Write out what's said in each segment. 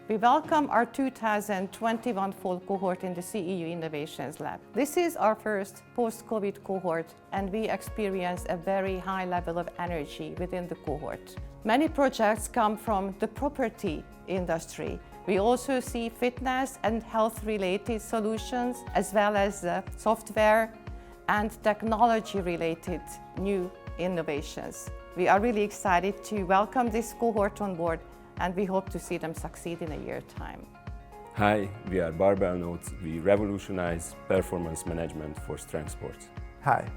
We welcome our 2021 Fall Cohort in the CEU InnovationsLab. This is our first post-COVID cohort, and we experience a very high level of energy within the cohort. Many projects come from the property industry. We also see fitness and health-related solutions, as well as software and technology-related new innovations. We are really excited to welcome this cohort on board, and we hope to see them succeed in a year's time. Hi, we are Barbell Notes. We revolutionize performance management for strength sports. Hi,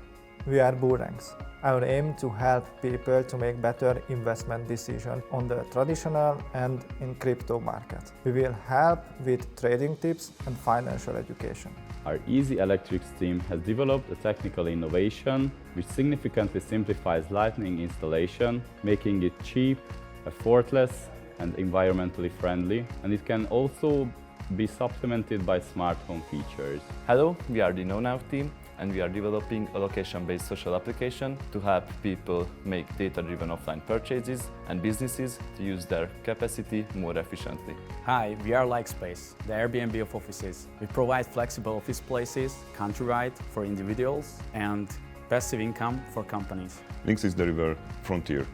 we are Bullranks. Our aim to help people to make better investment decisions on the traditional and in crypto market. We will help with trading tips and financial education. Our Easy Electrics team has developed a technical innovation which significantly simplifies lighting installation, making it cheap, effortless, and environmentally friendly, and it can also be supplemented by smart home features. Hello, we are the KnowNow team, and we are developing a location-based social application to help people make data-driven offline purchases and businesses to use their capacity more efficiently. Hi, we are Likespace, the Airbnb of offices. We provide flexible office places, countrywide for individuals, and passive income for companies. Linksys deliver frontier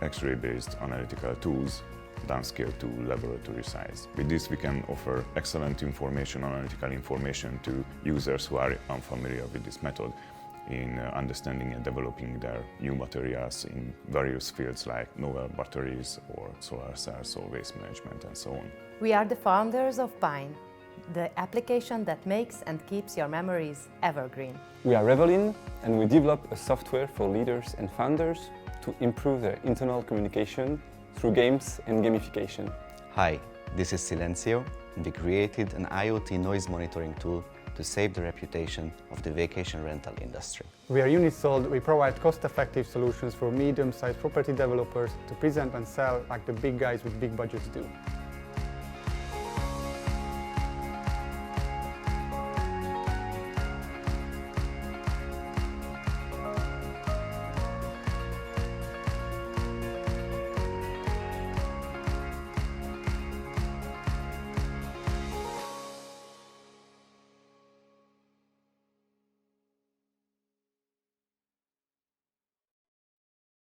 X-ray-based analytical tools downscale to laboratory size. With this, we can offer excellent analytical information to users who are unfamiliar with this method in understanding and developing their new materials in various fields like novel batteries or solar cells or waste management and so on. We are the founders of Pine, the application that makes and keeps your memories evergreen. We are Revolin, and we develop a software for leaders and founders to improve their internal communication through games and gamification. Hi, this is Silencio, and we created an IoT noise monitoring tool to save the reputation of the vacation rental industry. We are Unitsold. We provide cost-effective solutions for medium-sized property developers to present and sell like the big guys with big budgets do.